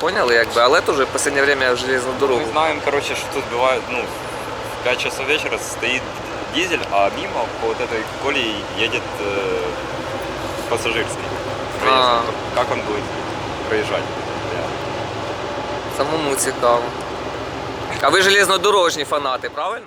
поняли, якби, але теж в останнє время в железну дорогу. Мы знаем, короче, что тут бывает, ну, в 5 часов вечера стоит дизель, а мимо по вот этой колее едет пассажирский проезд. А. Как он будет проезжать? Самому цікаво. А ви железнодорожні фанати, правильно?